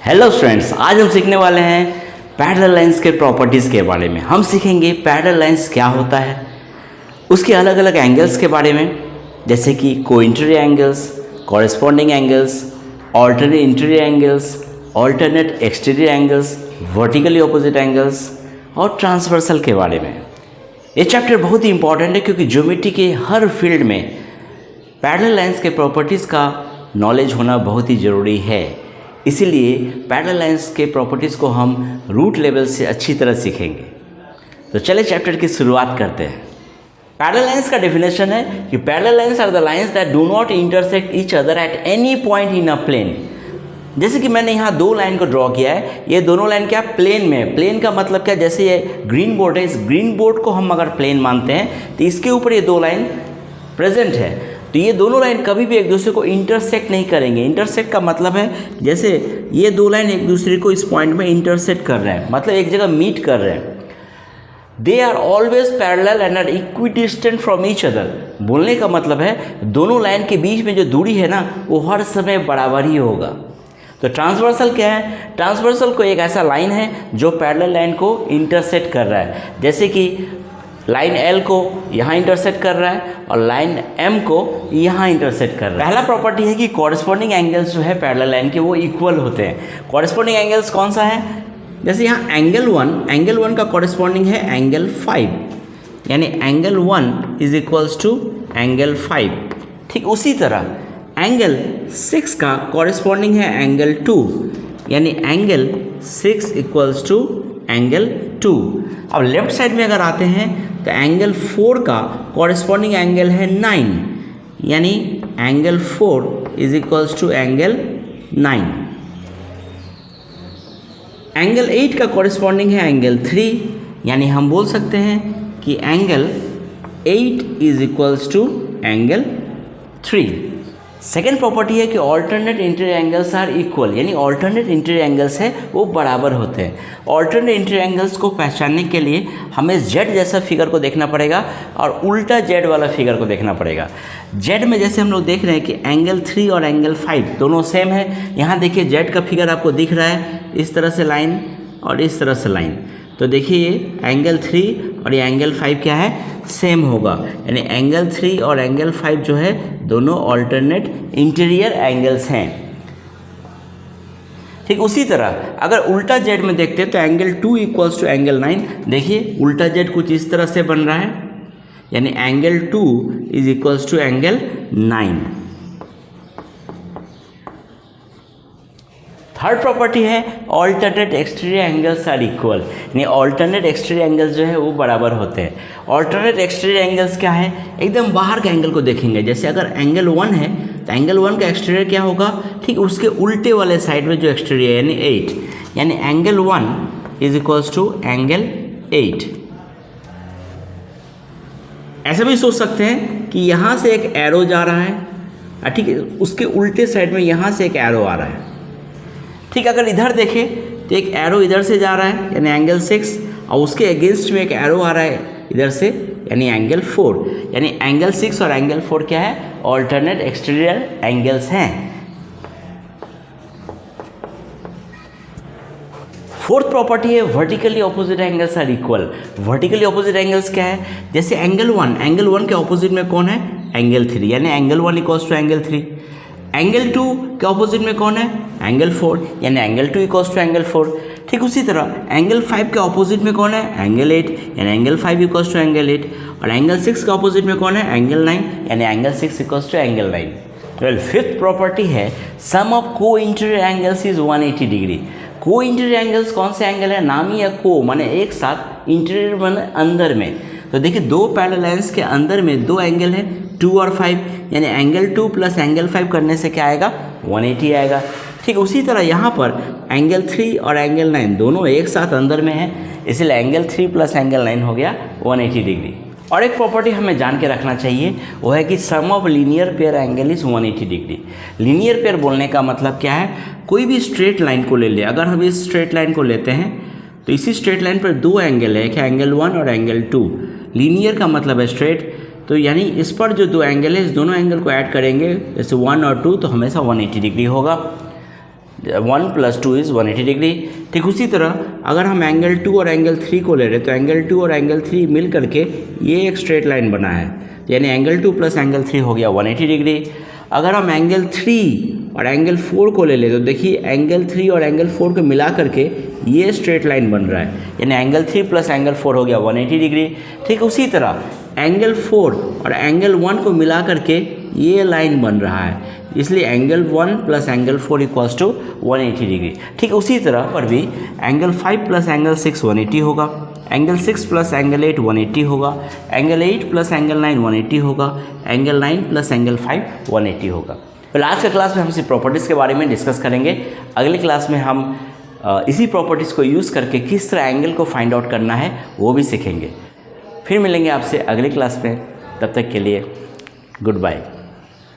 Hello students, आज हम सीखने वाले हैं पैरेलल लाइंस के प्रॉपर्टीज़ के बारे में। हम सीखेंगे पैरेलल लाइंस क्या होता है, उसके अलग अलग एंगल्स के बारे में, जैसे कि cointerior angles, corresponding angles, alternate interior angles, alternate exterior angles, vertically opposite angles और ट्रांसवर्सल के बारे में। ये चैप्टर बहुत ही इंपॉर्टेंट है क्योंकि ज्योमेट्री के हर फील्ड में पैरेलल लाइंस के प्रॉपर्टीज़ का नॉलेज होना बहुत ही ज़रूरी है। इसीलिए पैरेलल लाइंस के प्रॉपर्टीज़ को हम रूट लेवल से अच्छी तरह सीखेंगे। तो चलिए चैप्टर की शुरुआत करते हैं। पैरेलल लाइंस का डेफिनेशन है कि parallel lines are the lines that do not intersect each other at any point in a plane. जैसे कि मैंने यहाँ दो लाइन को ड्रॉ किया है, ये दोनों लाइन क्या प्लेन में है। प्लेन का मतलब क्या, जैसे ये ग्रीन बोर्ड है, इस ग्रीन बोर्ड को हम अगर प्लेन मानते हैं तो इसके ऊपर ये दो लाइन प्रेजेंट है, तो ये दोनों लाइन कभी भी एक दूसरे को इंटरसेक्ट नहीं करेंगे। इंटरसेक्ट का मतलब है जैसे ये दो लाइन एक दूसरे को इस पॉइंट में इंटरसेक्ट कर रहे हैं, मतलब एक जगह मीट कर रहे हैं। They are always parallel and are equidistant from each other. बोलने का मतलब है दोनों लाइन के बीच में जो दूरी है ना, वो हर समय बराबर ही होगा। तो ट्रांसवर्सल क्या है? ट्रांसवर्सल को एक ऐसा लाइन है जो पैरेलल लाइन को इंटरसेक्ट कर रहा है, जैसे कि लाइन L को यहाँ इंटरसेक्ट कर रहा है और लाइन M को यहाँ इंटरसेक्ट कर रहा है। पहला प्रॉपर्टी है कि कॉरेस्पॉन्डिंग एंगल्स जो है पैरेलल लाइन के वो इक्वल होते हैं। कॉरेस्पॉन्डिंग एंगल्स कौन सा है? जैसे यहाँ एंगल 1 का कॉरेस्पॉन्डिंग है एंगल 5, यानी angle 1 is equals to angle 5। ठीक उसी तरह एंगल 6 का कॉरेस्पॉन्डिंग है एंगल 2, यानी एंगल 6 इक्वल्स टू एंगल 2। अब लेफ्ट साइड में अगर आते हैं तो एंगल 4 का कॉरेस्पॉन्डिंग एंगल है 9, यानी angle 4 is equals to angle 9। Angle 8 का कॉरेस्पॉन्डिंग है एंगल 3, यानी हम बोल सकते हैं कि angle 8 is equals to angle 3। Second property है कि alternate interior angles are equal, यानी ऑल्टरनेट इंटीरियर एंगल्स है वो बराबर होते हैं। ऑल्टरनेट इंटीरियर एंगल्स को पहचानने के लिए हमें जेड जैसा फिगर को देखना पड़ेगा और उल्टा जेड वाला फिगर को देखना पड़ेगा। जेड में जैसे हम लोग देख रहे हैं कि एंगल 3 और एंगल 5 दोनों सेम है। यहाँ देखिए जेड का फिगर आपको दिख रहा है, इस तरह से लाइन और इस तरह से लाइन। तो देखिए ये एंगल 3 और ये एंगल 5 क्या है, सेम होगा, यानी एंगल 3 और एंगल 5 जो है दोनों ऑल्टरनेट इंटीरियर एंगल्स हैं। ठीक उसी तरह अगर उल्टा जेड में देखते हैं तो एंगल 2 इक्वल्स टू एंगल 9। देखिए उल्टा जेड कुछ इस तरह से बन रहा है, यानी angle 2 is equals to angle 9। Third property है alternate exterior angles are equal, यानी ऑल्टरनेट एक्सटीरियर एंगल्स जो है वो बराबर होते हैं। ऑल्टरनेट एक्सटीरियर एंगल्स क्या है? एकदम बाहर के एंगल को देखेंगे। जैसे अगर एंगल 1 है तो एंगल 1 का एक्सटीरियर क्या होगा, ठीक उसके उल्टे वाले साइड में जो एक्सटीरियर है यानी 8, यानी angle 1 is equals to angle 8। ऐसा भी सोच सकते हैं कि यहाँ से एक एरो जा रहा है, ठीक है, उसके उल्टे साइड में यहाँ से एक एरो आ रहा है। ठीक अगर इधर देखें तो एक एरो इधर से जा रहा है यानी एंगल 6, और उसके अगेंस्ट में एक एरो आ रहा है इधर से यानी एंगल 4, यानी एंगल 6 और एंगल 4 क्या है, ऑल्टरनेट एक्सटीरियर एंगल्स हैं। फोर्थ प्रॉपर्टी है vertically opposite angles are equal. Vertically opposite angles क्या है? जैसे एंगल 1 के ऑपोजिट में कौन है, एंगल 3, यानी angle 1 equals to angle 3। Angle 2 के ऑपोजिट में कौन है, एंगल 4, यानी एंगल 2 इक्वल्स टू एंगल 4। ठीक उसी तरह एंगल 5 के ऑपोजिट में कौन है, एंगल 8, यानी एंगल 5 इक्वल्स टू एंगल 8। और एंगल 6 के ऑपोजिट में कौन है, एंगल 9, यानी angle 6 equals to angle 9। Well fifth property है sum of co interior angles is 180 degree. Co interior angles कौन से एंगल है, नाम ही है को माने एक साथ, इंटीरियर माने अंदर में। तो देखिए दो पैरेलल लाइंस के अंदर में दो एंगल है 2 और 5, यानी एंगल 2 प्लस एंगल 5 करने से क्या आएगा, 180 आएगा। ठीक उसी तरह यहाँ पर एंगल 3 और एंगल 9 दोनों एक साथ अंदर में है, इसलिए एंगल 3 प्लस एंगल 9 हो गया 180 डिग्री। और एक प्रॉपर्टी हमें जान के रखना चाहिए, वो है कि sum of linear pair angle is 180 degree. Linear pair बोलने का मतलब क्या है, कोई भी स्ट्रेट लाइन को ले ले। अगर हम इस स्ट्रेट लाइन को लेते हैं तो इसी स्ट्रेट लाइन पर दो एंगल है, एक है एंगल 1 और एंगल 2। लीनियर का मतलब है स्ट्रेट, तो यानी इस पर जो दो एंगल है इस दोनों एंगल को ऐड करेंगे जैसे 1 और 2 तो हमेशा 180 डिग्री होगा। 1 + 2 = 180 डिग्री। ठीक उसी तरह अगर हम एंगल 2 और एंगल 3 को ले रहे हैं तो एंगल 2 और एंगल 3 मिल करके ये एक स्ट्रेट लाइन बना है, यानी एंगल 2 + एंगल 3 हो गया 180 डिग्री। अगर हम एंगल 3 और एंगल 4 को ले ले तो देखिए एंगल 3 और एंगल 4 को मिला करके ये स्ट्रेट लाइन बन रहा है, यानी एंगल 3 + एंगल 4 हो गया 180 डिग्री। ठीक उसी तरह एंगल 4 और एंगल 1 को मिला करके ये लाइन बन रहा है, इसलिए एंगल 1 + एंगल 4 = 180 डिग्री। ठीक उसी तरह पर भी एंगल 5 + एंगल 6 180 होगा, एंगल 6 + एंगल 8 180 होगा, एंगल 8 + एंगल 9 180 होगा, एंगल 9 + एंगल 5 180 होगा। फिर आज के क्लास में हम इसी प्रॉपर्टीज़ के बारे में डिस्कस करेंगे। अगली क्लास में हम इसी प्रॉपर्टीज़ को यूज़ करके किस तरह एंगल को फाइंड आउट करना है वो भी सीखेंगे। फिर मिलेंगे आपसे अगली क्लास में, तब तक के लिए गुड बाय।